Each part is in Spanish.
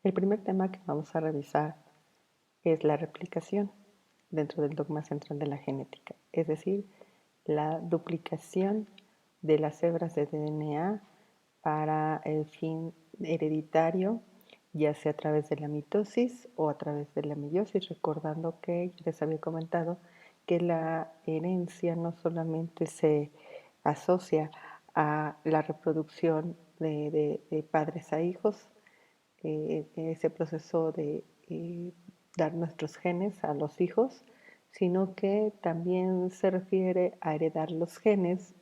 El primer tema que vamos a revisar es la replicación dentro del dogma central de la genética, es decir, la duplicación de las hebras de DNA para el fin hereditario, ya sea a través de la mitosis o a través de la meiosis, recordando que ya les había comentado que la herencia no solamente se asocia a la reproducción de padres a hijos, ese proceso de dar nuestros genes a los hijos, sino que también se refiere a heredar los genes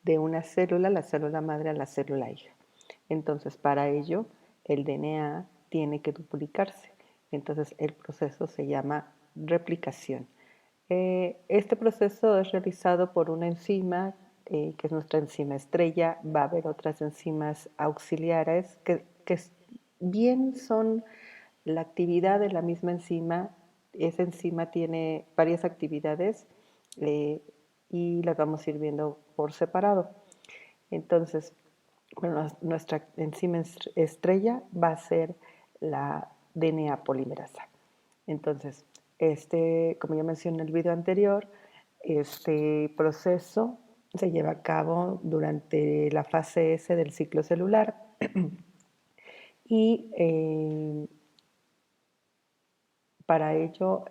de una célula, la célula madre a la célula hija. Entonces, para ello, el DNA tiene que duplicarse. Entonces, el proceso se llama replicación. Este proceso es realizado por una enzima, que es nuestra enzima estrella. Va a haber otras enzimas auxiliares que bien son la actividad de la misma enzima. Esa enzima tiene varias actividades eh, y las vamos a ir viendo por separado. Entonces, bueno, nuestra enzima estrella va a ser la DNA polimerasa. Entonces, como ya mencioné en el video anterior, este proceso se lleva a cabo durante la fase S del ciclo celular y para ello,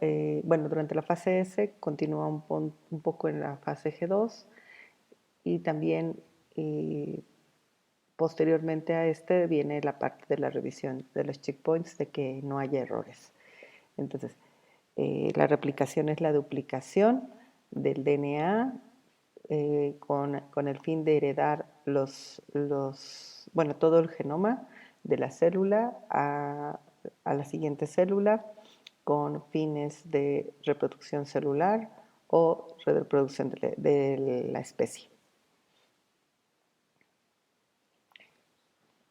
bueno, durante la fase S continúa un poco en la fase G2 y también posteriormente a este viene la parte de la revisión de los checkpoints de que no haya errores. Entonces, la replicación es la duplicación del DNA con el fin de heredar bueno, todo el genoma de la célula a la siguiente célula con fines de reproducción celular o reproducción de la especie.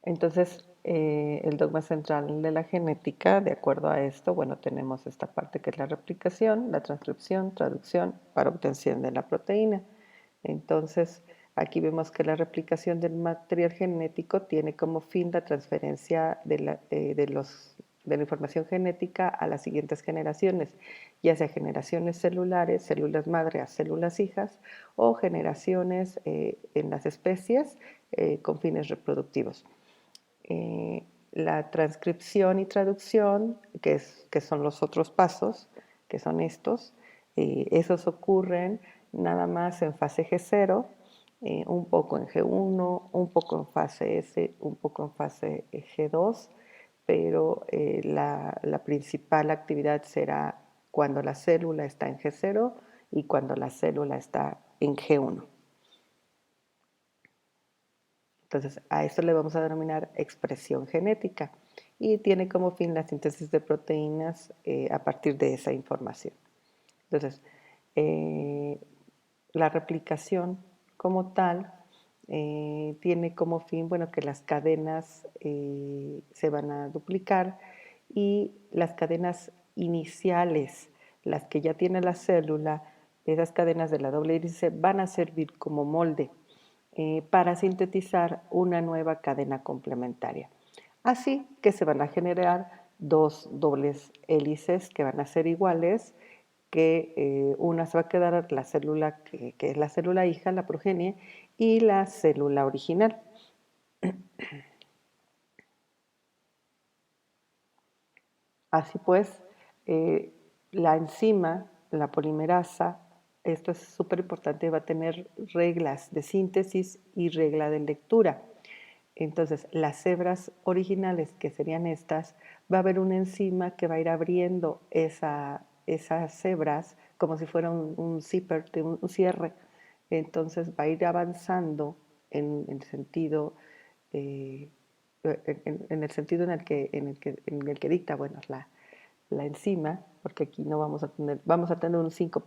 Entonces, el dogma central de la genética, de acuerdo a esto, bueno, tenemos esta parte que es la replicación, la transcripción, traducción para obtención de la proteína. Entonces, aquí vemos que la replicación del material genético tiene como fin la transferencia de la información genética a las siguientes generaciones, ya sea generaciones celulares, células madre a células hijas, o generaciones en las especies con fines reproductivos. La transcripción y traducción, que son los otros pasos, que son estos, esos ocurren nada más en fase G0, un poco en G1, un poco en fase S, un poco en fase G2, pero la principal actividad será cuando la célula está en G0 y cuando la célula está en G1. Entonces, a esto le vamos a denominar expresión genética y tiene como fin la síntesis de proteínas a partir de esa información. Entonces, eh, la replicación como tal tiene como fin, bueno, que las cadenas se van a duplicar y las cadenas iniciales, las que ya tiene la célula, esas cadenas de la doble hélice van a servir como molde para sintetizar una nueva cadena complementaria. Así que se van a generar dos dobles hélices que van a ser iguales, que una se va a quedar la célula que es la célula hija, la progenie, y la célula original. Así pues, eh, la enzima, la polimerasa, esto es súper importante, va a tener reglas de síntesis y regla de lectura. Entonces, las hebras originales, que serían estas, va a haber una enzima que va a ir abriendo esas hebras como si fuera un zipper, un cierre. Entonces, va a ir avanzando en el sentido, eh, en el sentido en el que dicta, bueno, la enzima, porque aquí no vamos a tener un 5'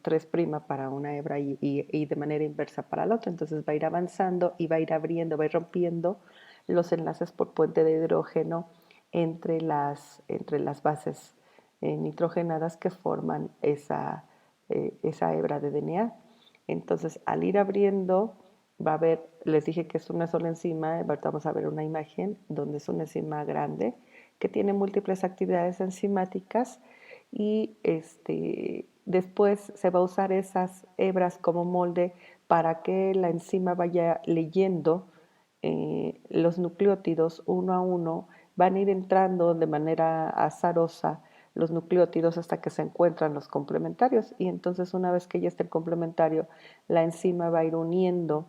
3' para una hebra y de manera inversa para la otra. Entonces va a ir avanzando y va a ir abriendo, va a ir rompiendo los enlaces por puente de hidrógeno entre las bases nitrogenadas que forman esa hebra de DNA. Entonces, al ir abriendo va a haber, les dije que es una sola enzima, ahorita vamos a ver una imagen donde es una enzima grande que tiene múltiples actividades enzimáticas y después se va a usar esas hebras como molde para que la enzima vaya leyendo los nucleótidos uno a uno, van a ir entrando de manera azarosa los nucleótidos hasta que se encuentran los complementarios y entonces una vez que ya esté el complementario, la enzima va a ir uniendo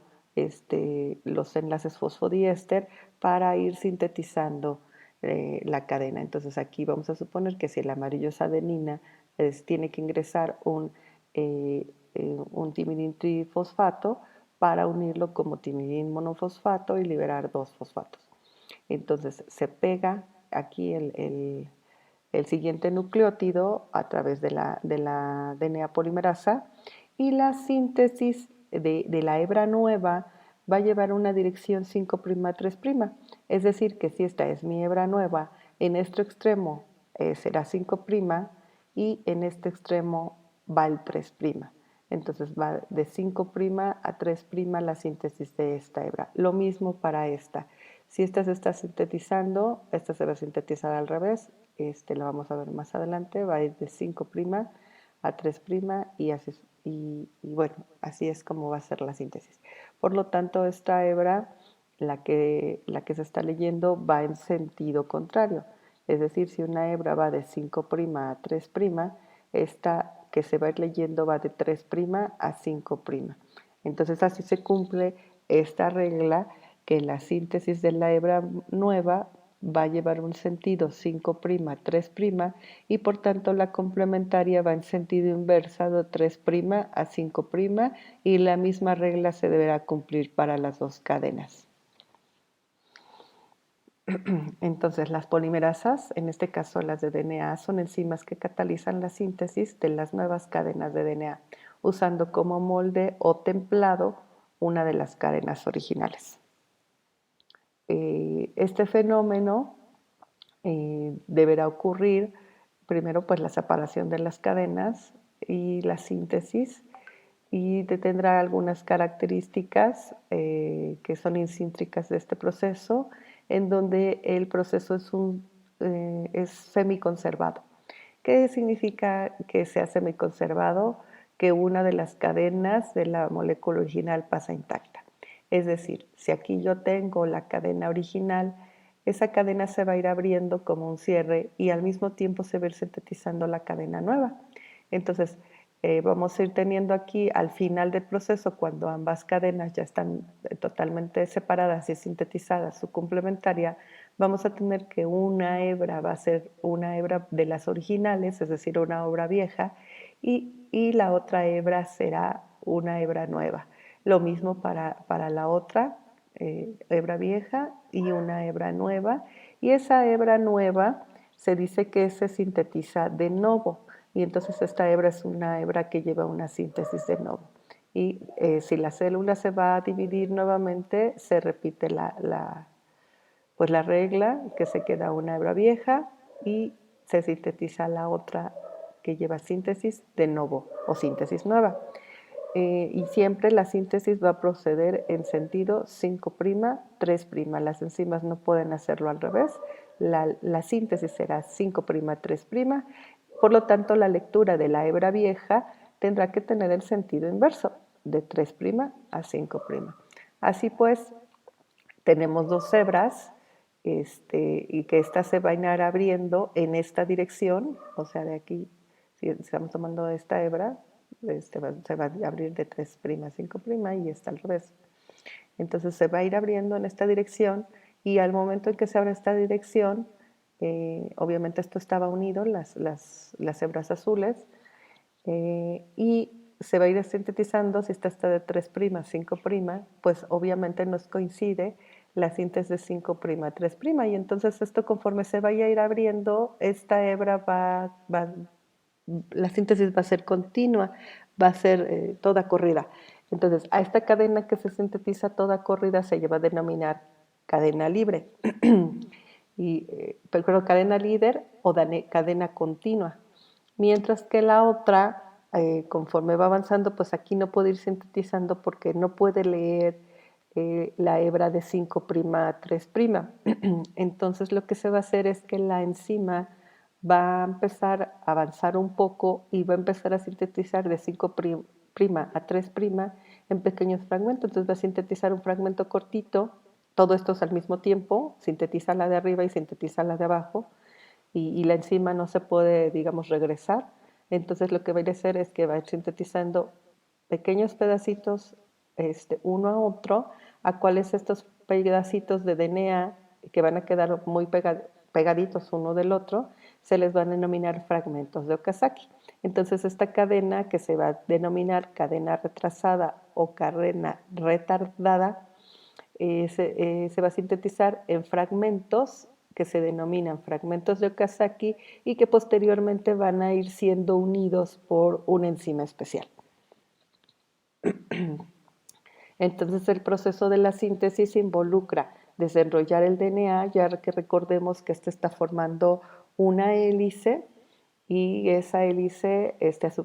los enlaces fosfodiéster para ir sintetizando la cadena. Entonces aquí vamos a suponer que si el amarillo es adenina, tiene que ingresar un timidin trifosfato para unirlo como timidin monofosfato y liberar dos fosfatos. Entonces se pega aquí el siguiente nucleótido a través de la DNA polimerasa y la síntesis de la hebra nueva va a llevar una dirección 5' 3'. Es decir, que si esta es mi hebra nueva, en este extremo será 5' y en este extremo va el 3'. Entonces va de 5' a 3' la síntesis de esta hebra. Lo mismo para esta. Si esta se está sintetizando, esta se va a sintetizar al revés. Lo vamos a ver más adelante. Va a ir de 5' a 3' y, así, y bueno, así es como va a ser la síntesis. Por lo tanto, esta hebra, la que se está leyendo, va en sentido contrario. Es decir, si una hebra va de 5' a 3', esta que se va a ir leyendo va de 3' a 5'. Entonces así se cumple esta regla que la síntesis de la hebra nueva va a llevar un sentido 5' 3' y por tanto la complementaria va en sentido inverso de 3' a 5' y la misma regla se deberá cumplir para las dos cadenas. Entonces, las polimerasas, en este caso las de DNA, son enzimas que catalizan la síntesis de las nuevas cadenas de DNA, usando como molde o templado una de las cadenas originales. Este fenómeno deberá ocurrir primero pues la separación de las cadenas y la síntesis y tendrá algunas características que son intrínsekas de este proceso, en donde el proceso es semiconservado. ¿Qué significa que sea semiconservado? Que una de las cadenas de la molécula original pasa intacta. Es decir, si aquí yo tengo la cadena original, esa cadena se va a ir abriendo como un cierre y al mismo tiempo se va a ir sintetizando la cadena nueva. Entonces, vamos a ir teniendo aquí al final del proceso, cuando ambas cadenas ya están totalmente separadas y sintetizadas, su complementaria, vamos a tener que una hebra va a ser una hebra de las originales, es decir, una hebra vieja, y la otra hebra será una hebra nueva. Lo mismo para la otra hebra vieja y una hebra nueva, y esa hebra nueva se dice que se sintetiza de novo, y entonces esta hebra es una hebra que lleva una síntesis de novo. Y si la célula se va a dividir nuevamente, se repite pues la regla, que se queda una hebra vieja y se sintetiza la otra que lleva síntesis de novo o síntesis nueva. Y siempre la síntesis va a proceder en sentido 5', 3'. Las enzimas no pueden hacerlo al revés. La síntesis será 5', 3'. Por lo tanto, la lectura de la hebra vieja tendrá que tener el sentido inverso, de 3' a 5'. Así pues, tenemos dos hebras y que esta se van a ir abriendo en esta dirección, o sea, de aquí, si estamos tomando esta hebra, se va a abrir de 3' a 5' y está al revés. Entonces se va a ir abriendo en esta dirección y al momento en que se abre esta dirección, obviamente esto estaba unido, las hebras azules, y se va a ir sintetizando. Si esta está de 3', 5', pues obviamente nos coincide la síntesis de 5', 3', y entonces esto, conforme se vaya a ir abriendo, esta hebra la síntesis va a ser continua, va a ser toda corrida. Entonces, a esta cadena que se sintetiza toda corrida se lleva a denominar cadena libre, pero cadena líder o cadena continua. Mientras que la otra, conforme va avanzando, pues aquí no puede ir sintetizando porque no puede leer la hebra de 5' a 3'. Entonces lo que se va a hacer es que la enzima va a empezar a avanzar un poco y va a empezar a sintetizar de 5' a 3' en pequeños fragmentos. Entonces va a sintetizar un fragmento cortito, todo esto es al mismo tiempo, sintetiza la de arriba y sintetiza la de abajo, y la enzima no se puede, digamos, regresar. Entonces lo que va a ir a hacer es que va a ir sintetizando pequeños pedacitos uno a otro, a cuales estos pedacitos de DNA que van a quedar muy pegaditos uno del otro, se les van a denominar fragmentos de Okazaki. Entonces esta cadena, que se va a denominar cadena retrasada o cadena retardada, se va a sintetizar en fragmentos que se denominan fragmentos de Okazaki y que posteriormente van a ir siendo unidos por una enzima especial. Entonces el proceso de la síntesis involucra desenrollar el DNA, ya que recordemos que está formando una hélice y esa hélice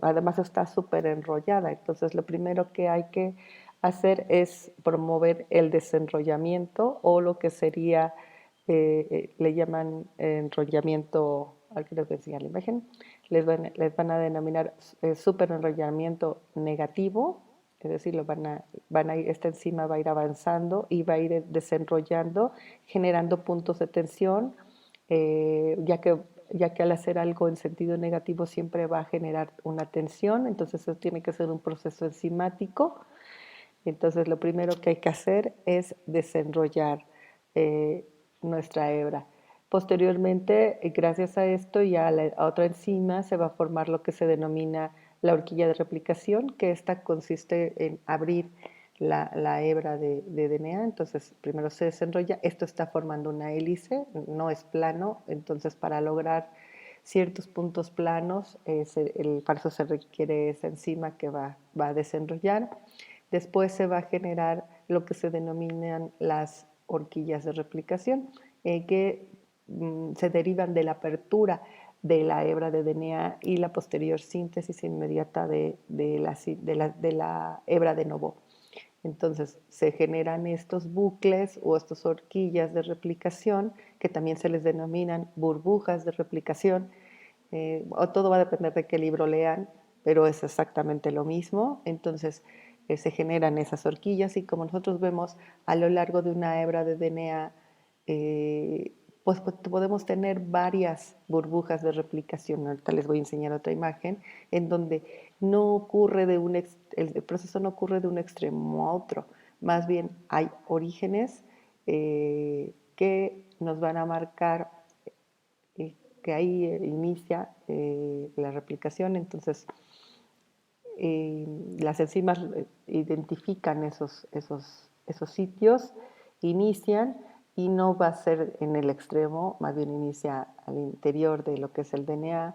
además está súper enrollada. Entonces lo primero que hay que hacer es promover el desenrollamiento, o lo que sería, le llaman enrollamiento, aquí les voy a enseñar la imagen, les van a denominar súper enrollamiento negativo. Es decir, esta enzima va a ir avanzando y va a ir desenrollando, generando puntos de tensión, ya que al hacer algo en sentido negativo siempre va a generar una tensión. Entonces eso tiene que ser un proceso enzimático. Entonces lo primero que hay que hacer es desenrollar nuestra hebra. Posteriormente, gracias a esto y a otra enzima, se va a formar lo que se denomina la horquilla de replicación, que esta consiste en abrir la hebra de DNA. Entonces primero se desenrolla, esto está formando una hélice, no es plano. Entonces para lograr ciertos puntos planos, para eso se requiere esa enzima que va a desenrollar. Después se va a generar lo que se denominan las horquillas de replicación, que se derivan de la apertura de la hebra de DNA y la posterior síntesis inmediata de la hebra de novo. Entonces se generan estos bucles o estas horquillas de replicación, que también se les denominan burbujas de replicación. Todo va a depender de qué libro lean, pero es exactamente lo mismo. Entonces se generan esas horquillas, y como nosotros vemos a lo largo de una hebra de DNA, pues podemos tener varias burbujas de replicación. Ahorita les voy a enseñar otra imagen en donde no ocurre el proceso no ocurre de un extremo a otro, más bien hay orígenes que nos van a marcar que ahí inicia la replicación. Entonces las enzimas identifican esos sitios, inician, y no va a ser en el extremo, más bien inicia al interior de lo que es el DNA,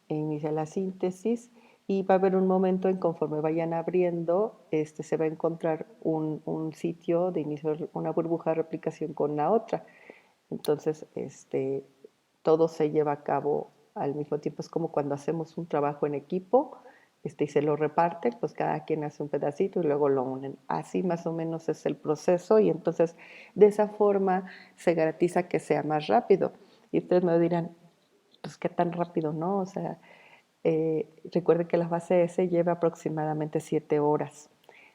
e inicia la síntesis, y va a haber un momento en conforme vayan abriendo, se va a encontrar un sitio de inicio, una burbuja de replicación con la otra. Entonces, todo se lleva a cabo al mismo tiempo. Es como cuando hacemos un trabajo en equipo, y se lo reparten, pues cada quien hace un pedacito y luego lo unen. Así más o menos es el proceso, y entonces de esa forma se garantiza que sea más rápido. Y ustedes me dirán, pues qué tan rápido, ¿no? O sea, recuerden que la fase S lleva aproximadamente 7 horas.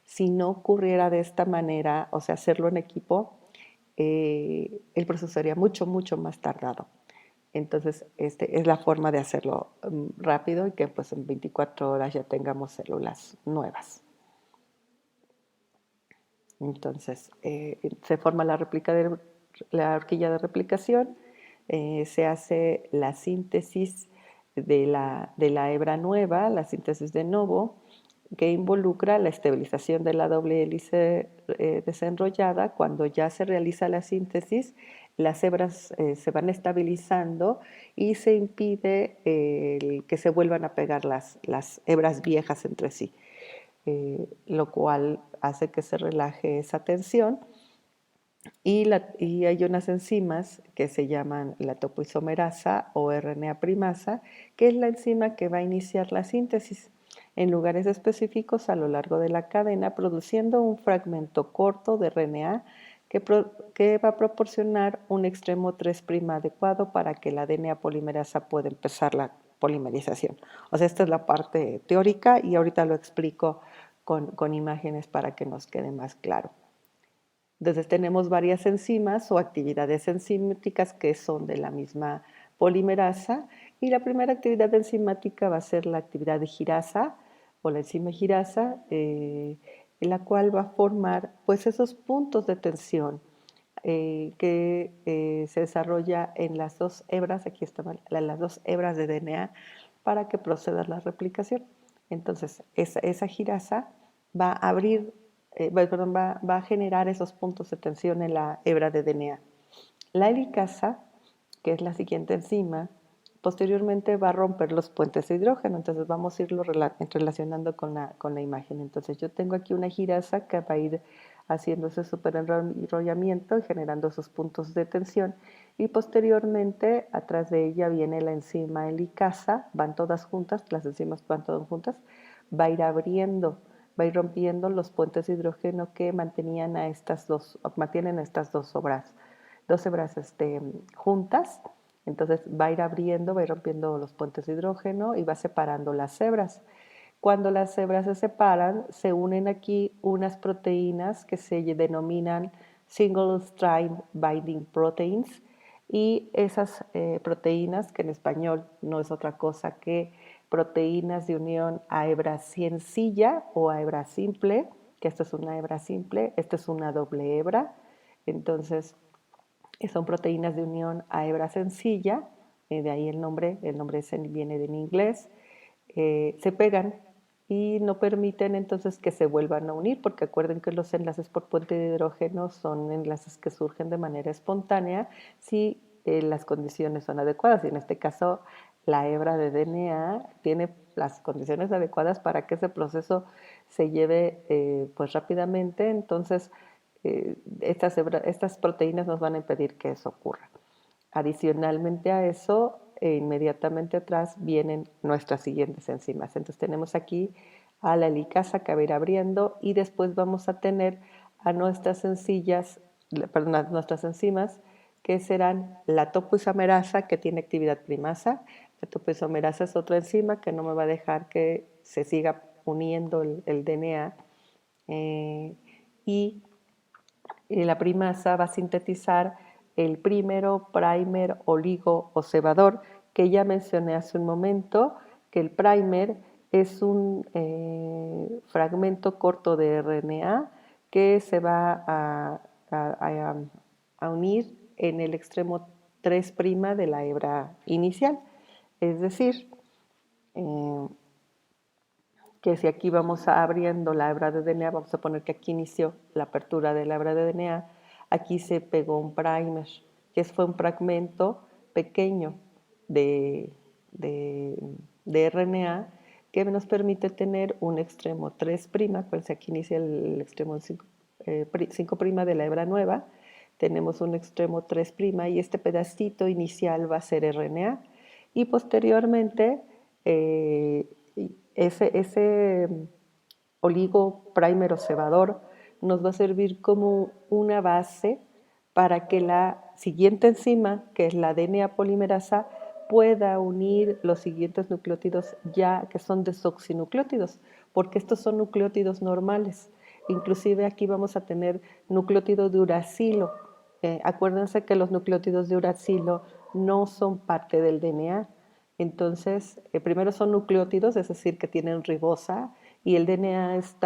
Si no ocurriera de esta manera, o sea, hacerlo en equipo, el proceso sería mucho, mucho más tardado. Entonces, es la forma de hacerlo rápido, y que pues en 24 horas ya tengamos células nuevas. Entonces, se forma la horquilla de replicación, se hace la síntesis de la hebra nueva, la síntesis de novo, que involucra la estabilización de la doble hélice desenrollada. Cuando ya se realiza la síntesis, las hebras se van estabilizando y se impide que se vuelvan a pegar las hebras viejas entre sí, lo cual hace que se relaje esa tensión. Y hay unas enzimas que se llaman la topoisomerasa o RNA primasa, que es la enzima que va a iniciar la síntesis. en lugares específicos a lo largo de la cadena, produciendo un fragmento corto de RNA que va a proporcionar un extremo 3' adecuado para que la DNA polimerasa pueda empezar la polimerización. O sea, esta es la parte teórica y ahorita lo explico con imágenes para que nos quede más claro. Entonces tenemos varias enzimas o actividades enzímáticas que son de la misma polimerasa y la primera actividad enzimática va a ser la actividad de girasa o la enzima girasa, en la cual va a formar pues esos puntos de tensión que se desarrolla en las dos hebras, aquí están las dos hebras de DNA para que proceda la replicación. Entonces esa girasa va a abrir va a generar esos puntos de tensión en la hebra de DNA. La helicasa, que es la siguiente enzima, posteriormente va a romper los puentes de hidrógeno, entonces vamos a irlo relacionando con la imagen. Entonces yo tengo aquí una girasa que va a ir haciendo ese superenrollamiento y generando esos puntos de tensión y posteriormente atrás de ella viene la enzima helicasa, van todas juntas, las enzimas van todas juntas, va a ir abriendo, va a ir rompiendo los puentes de hidrógeno que mantienen a estas dos hebras juntas. Entonces va a ir abriendo, va a ir rompiendo los puentes de hidrógeno y va separando las hebras. Cuando las hebras se separan, se unen aquí unas proteínas que se denominan Single Strand Binding Proteins y esas proteínas, que en español no es otra cosa que proteínas de unión a hebra sencilla o a hebra simple, que esta es una hebra simple, esta es una doble hebra, entonces son proteínas de unión a hebra sencilla, de ahí el nombre viene en inglés, se pegan y no permiten entonces que se vuelvan a unir, porque acuerden que los enlaces por puente de hidrógeno son enlaces que surgen de manera espontánea si las condiciones son adecuadas, y en este caso la hebra de DNA tiene las condiciones adecuadas para que ese proceso se lleve pues rápidamente, entonces estas proteínas nos van a impedir que eso ocurra. Adicionalmente a eso, inmediatamente atrás vienen nuestras siguientes enzimas. Entonces tenemos aquí a la helicasa que va a ir abriendo y después vamos a tener a nuestras enzimas que serán la topoisomerasa que tiene actividad primasa. La topoisomerasa es otra enzima que no me va a dejar que se siga uniendo el DNA y la primasa va a sintetizar el primero primer oligo o cebador que ya mencioné hace un momento, que el primer es un fragmento corto de RNA que se va a unir en el extremo 3' de la hebra inicial. Es decir, que si aquí vamos abriendo la hebra de DNA, vamos a poner que aquí inició la apertura de la hebra de DNA, aquí se pegó un primer, que fue un fragmento pequeño de, de RNA que nos permite tener un extremo 3', pues aquí inicia el extremo 5', de la hebra nueva, tenemos un extremo 3' y este pedacito inicial va a ser RNA y posteriormente ese oligo primer o cebador nos va a servir como una base para que la siguiente enzima, que es la DNA polimerasa, pueda unir los siguientes nucleótidos ya que son desoxinucleótidos, porque estos son nucleótidos normales. Inclusive aquí vamos a tener nucleótido de uracilo. Acuérdense que los nucleótidos de uracilo no son parte del DNA. Entonces, primero son nucleótidos, es decir, que tienen ribosa, y el DNA es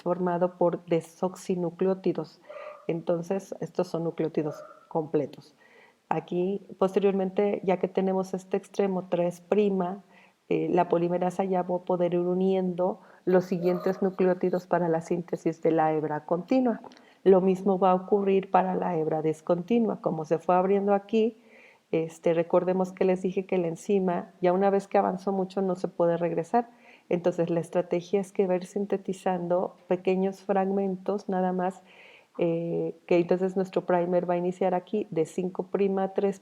formado por desoxinucleótidos. Entonces, estos son nucleótidos completos. Aquí, posteriormente, ya que tenemos este extremo 3', la polimerasa ya va a poder ir uniendo los siguientes nucleótidos para la síntesis de la hebra continua. Lo mismo va a ocurrir para la hebra discontinua. Como se fue abriendo aquí, recordemos que les dije que la enzima, ya una vez que avanzó mucho, no se puede regresar. Entonces, la estrategia es que va a ir sintetizando pequeños fragmentos nada más, que entonces nuestro primer va a iniciar aquí de 5' a 3'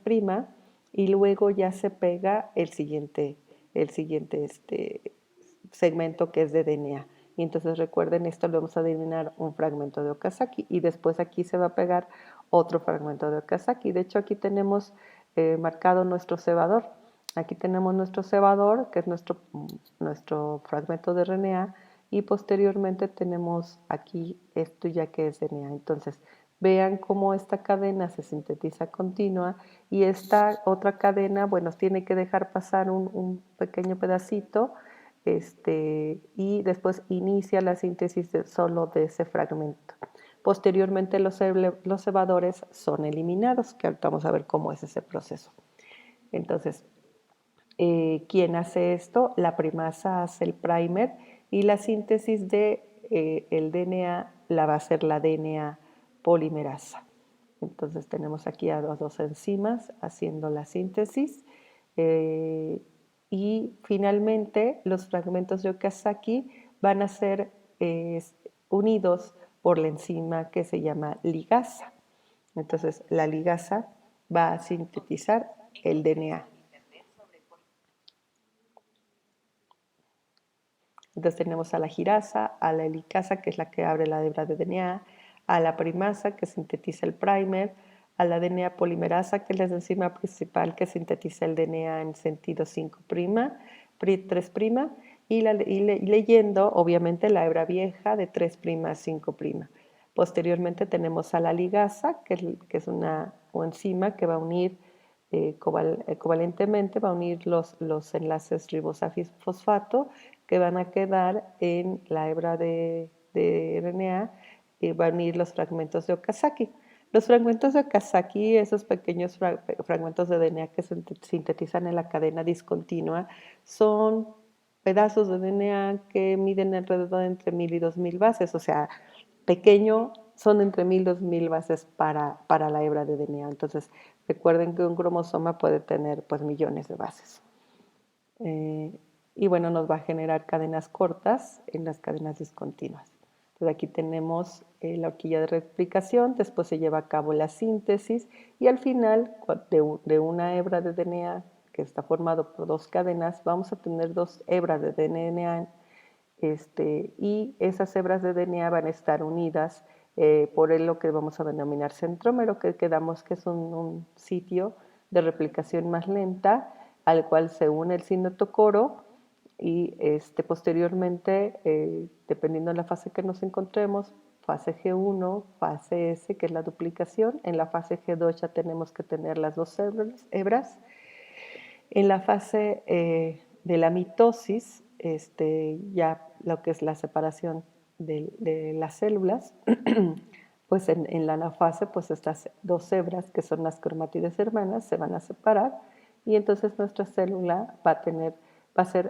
y luego ya se pega el siguiente segmento que es de DNA. Y entonces recuerden, esto lo vamos a denominar un fragmento de Okazaki y después aquí se va a pegar otro fragmento de Okazaki. De hecho, aquí tenemos marcado nuestro cebador. Aquí tenemos nuestro cebador, que es nuestro fragmento de RNA, y posteriormente tenemos aquí esto ya que es DNA. Entonces, vean cómo esta cadena se sintetiza continua y esta otra cadena, bueno, tiene que dejar pasar un pequeño pedacito y después inicia la síntesis solo de ese fragmento. Posteriormente los cebadores son eliminados, que ahorita vamos a ver cómo es ese proceso. Entonces, ¿quién hace esto? La primasa hace el primer y la síntesis de el DNA la va a hacer la DNA polimerasa. Entonces tenemos aquí a dos enzimas haciendo la síntesis y finalmente los fragmentos de Okazaki van a ser unidos por la enzima que se llama ligasa. Entonces la ligasa va a sintetizar el DNA. Entonces tenemos a la girasa, a la helicasa, que es la que abre la hebra de DNA, a la primasa, que sintetiza el primer, a la DNA polimerasa, que es la enzima principal que sintetiza el DNA en sentido 5', 3', y leyendo, obviamente, la hebra vieja de 3' a 5'. Posteriormente tenemos a la ligasa, que es una enzima que va a unir covalentemente, va a unir los enlaces ribosafosfato que van a quedar en la hebra de RNA y van a unir los fragmentos de Okazaki. Los fragmentos de Okazaki, esos pequeños fragmentos de DNA que se sintetizan en la cadena discontinua, son pedazos de DNA que miden alrededor de entre 1000 y 2000 bases, o sea, pequeño, son entre 1000 y 2000 bases para la hebra de DNA. Entonces, recuerden que un cromosoma puede tener pues millones de bases. Y bueno, nos va a generar cadenas cortas en las cadenas discontinuas. Entonces aquí tenemos la horquilla de replicación, después se lleva a cabo la síntesis y al final de una hebra de DNA que está formado por dos cadenas, vamos a tener dos hebras de DNA y esas hebras de DNA van a estar unidas por lo que vamos a denominar centrómero, que quedamos que es un sitio de replicación más lenta al cual se une el cinetocoro y posteriormente, dependiendo de la fase que nos encontremos, fase G1, fase S, que es la duplicación, en la fase G2 ya tenemos que tener las dos hebras. En la fase de la mitosis, ya lo que es la separación de las células, pues en la anafase, pues estas dos hebras, que son las cromátides hermanas, se van a separar y entonces nuestra célula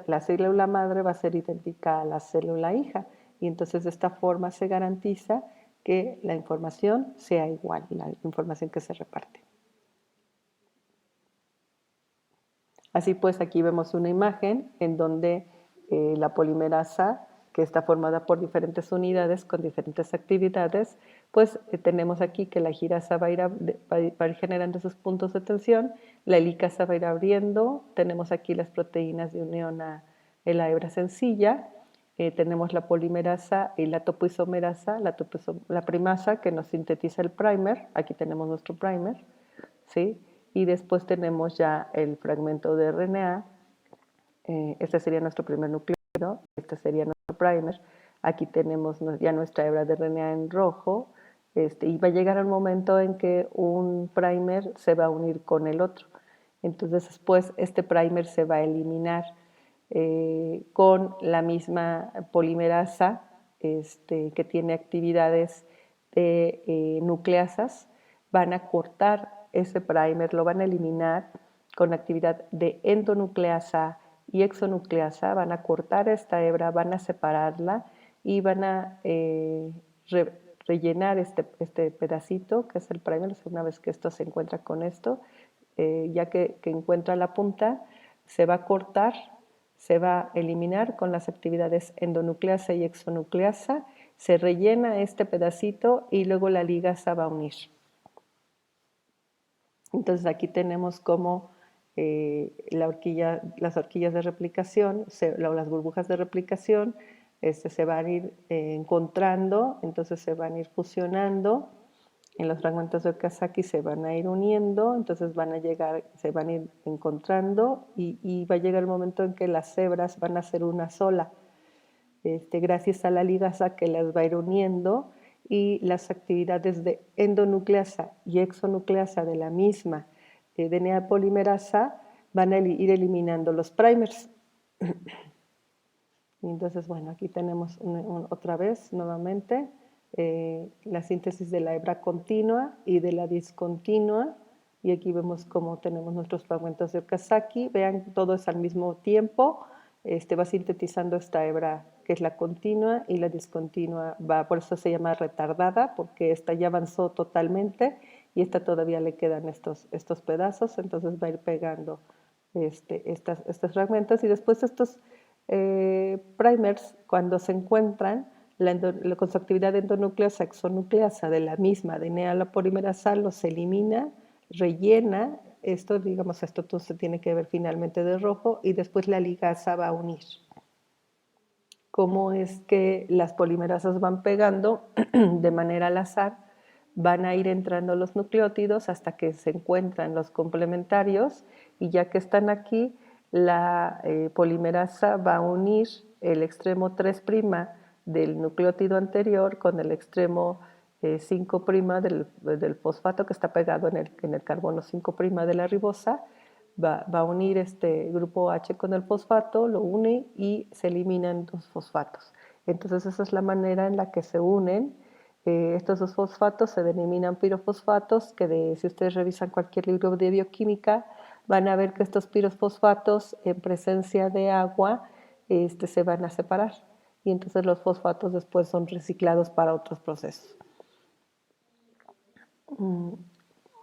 la célula madre va a ser idéntica a la célula hija y entonces de esta forma se garantiza que la información sea igual, la información que se reparte. Así pues, aquí vemos una imagen en donde la polimerasa, que está formada por diferentes unidades con diferentes actividades, pues tenemos aquí que la girasa va a ir generando esos puntos de tensión, la helicasa va a ir abriendo, tenemos aquí las proteínas de unión en la hebra sencilla, tenemos la polimerasa y la topoisomerasa, la primasa que nos sintetiza el primer, aquí tenemos nuestro primer, ¿sí? Y después tenemos ya el fragmento de RNA, este sería nuestro primer nucleótido, este sería nuestro primer, aquí tenemos ya nuestra hebra de RNA en rojo, y va a llegar el momento en que un primer se va a unir con el otro. Entonces después este primer se va a eliminar con la misma polimerasa que tiene actividades de nucleasas, van a cortar ese primer, lo van a eliminar con actividad de endonucleasa y exonucleasa, van a cortar esta hebra, van a separarla y van a rellenar este pedacito que es el primer. Una vez que esto se encuentra con esto, ya que encuentra la punta, se va a cortar, se va a eliminar con las actividades endonucleasa y exonucleasa, se rellena este pedacito y luego la ligasa va a unir. Entonces aquí tenemos cómo las horquillas de replicación, las burbujas de replicación, se van a ir encontrando, entonces se van a ir fusionando. En los fragmentos de Okazaki se van a ir uniendo, entonces se van a ir encontrando y va a llegar el momento en que las hebras van a ser una sola, gracias a la ligasa que las va a ir uniendo, y las actividades de endonucleasa y exonucleasa de la misma DNA polimerasa van a ir eliminando los primers. Y entonces, bueno, aquí tenemos otra vez, nuevamente, la síntesis de la hebra continua y de la discontinua. Y aquí vemos cómo tenemos nuestros fragmentos de Okazaki. Vean, todo es al mismo tiempo. Va sintetizando esta hebra que es la continua, y la discontinua va, por eso se llama retardada, porque esta ya avanzó totalmente y esta todavía le quedan estos pedazos. Entonces va a ir pegando estos fragmentos, y después estos primers, cuando se encuentran, con su actividad endonucleasa, exonucleasa de la misma DNA, la polimerasa los elimina, rellena. Esto, digamos, esto todo se tiene que ver finalmente de rojo, y después la ligasa va a unir. Cómo es que las polimerasas van pegando de manera al azar, van a ir entrando los nucleótidos hasta que se encuentran los complementarios, y ya que están aquí, la polimerasa va a unir el extremo 3' del nucleótido anterior con el extremo 5' del fosfato que está pegado en el carbono 5' de la ribosa. Va a unir este grupo H con el fosfato, lo une y se eliminan dos fosfatos. Entonces esa es la manera en la que se unen. Estos dos fosfatos se denominan pirofosfatos, que si ustedes revisan cualquier libro de bioquímica, van a ver que estos pirofosfatos en presencia de agua se van a separar, y entonces los fosfatos después son reciclados para otros procesos.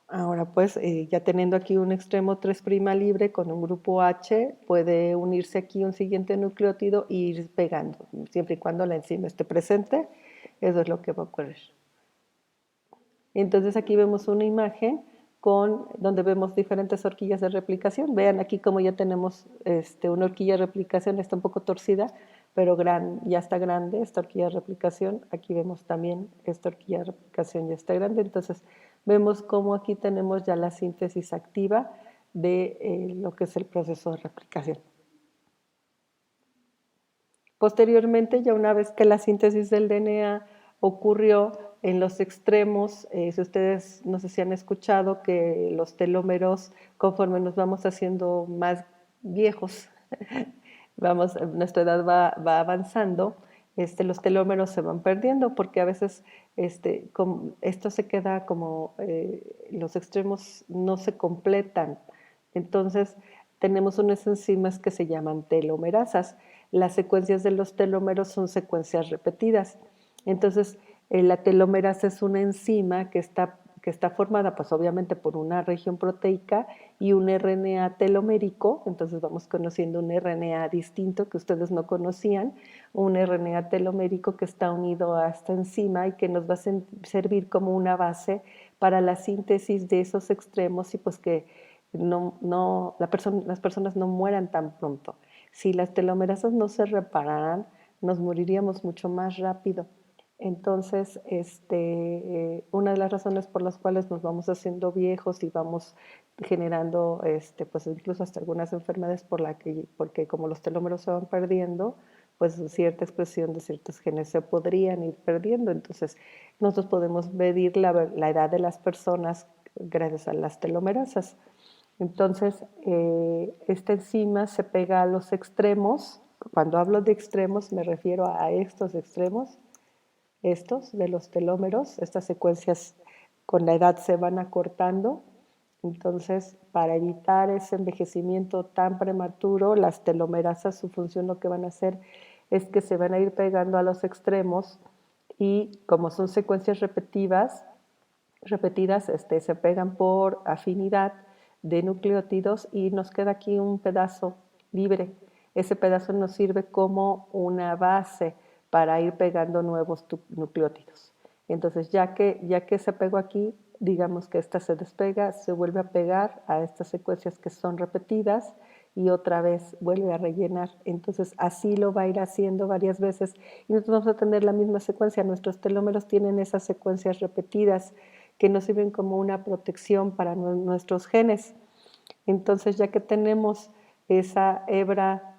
Ahora pues, ya teniendo aquí un extremo 3' libre con un grupo H, puede unirse aquí un siguiente nucleótido e ir pegando, siempre y cuando la enzima esté presente. Eso es lo que va a ocurrir. Entonces aquí vemos una imagen donde vemos diferentes horquillas de replicación. Vean aquí como ya tenemos una horquilla de replicación, está un poco torcida, pero ya está grande esta horquilla de replicación. Aquí vemos también esta horquilla de replicación ya está grande. Entonces vemos cómo aquí tenemos ya la síntesis activa de lo que es el proceso de replicación. Posteriormente, ya una vez que la síntesis del DNA ocurrió en los extremos, si ustedes no sé si han escuchado que los telómeros, conforme nos vamos haciendo más viejos, nuestra edad va avanzando, los telómeros se van perdiendo, porque a veces esto se queda como los extremos no se completan. Entonces tenemos unas enzimas que se llaman telomerasas. Las secuencias de los telómeros son secuencias repetidas. Entonces, la telomerasa es una enzima que está formada, pues obviamente, por una región proteica y un RNA telomérico. Entonces vamos conociendo un RNA distinto que ustedes no conocían, un RNA telomérico que está unido a esta enzima y que nos va a servir como una base para la síntesis de esos extremos, y pues que las personas no mueran tan pronto. Si las telomerasas no se repararan, nos moriríamos mucho más rápido. Entonces, una de las razones por las cuales nos vamos haciendo viejos y vamos generando, pues incluso hasta algunas enfermedades porque como los telómeros se van perdiendo, pues cierta expresión de ciertos genes se podrían ir perdiendo. Entonces, nosotros podemos medir la edad de las personas gracias a las telomerasas. Entonces, esta enzima se pega a los extremos. Cuando hablo de extremos, me refiero a estos extremos, estos de los telómeros. Estas secuencias con la edad se van acortando. Entonces, para evitar ese envejecimiento tan prematuro, las telomerasas, su función, lo que van a hacer es que se van a ir pegando a los extremos, y como son secuencias repetidas, se pegan por afinidad de nucleótidos, y nos queda aquí un pedazo libre. Ese pedazo nos sirve como una base para ir pegando nuevos nucleótidos. Entonces, ya que se pegó aquí, digamos que esta se despega, se vuelve a pegar a estas secuencias que son repetidas y otra vez vuelve a rellenar. Entonces, así lo va a ir haciendo varias veces y nosotros vamos a tener la misma secuencia. Nuestros telómeros tienen esas secuencias repetidas que nos sirven como una protección para nuestros genes. Entonces, ya que tenemos esa hebra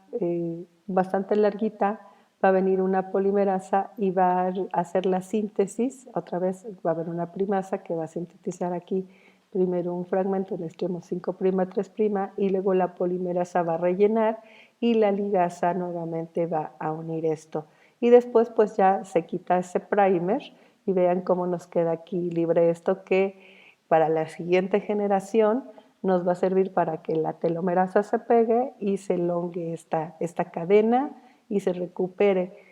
bastante larguita, va a venir una polimerasa y va a hacer la síntesis. Otra vez va a haber una primasa que va a sintetizar aquí primero un fragmento en el extremo 5' 3' y luego la polimerasa va a rellenar y la ligasa nuevamente va a unir esto. Y después pues ya se quita ese primer y vean cómo nos queda aquí libre esto que para la siguiente generación nos va a servir para que la telomerasa se pegue y se elongue esta cadena y se recupere.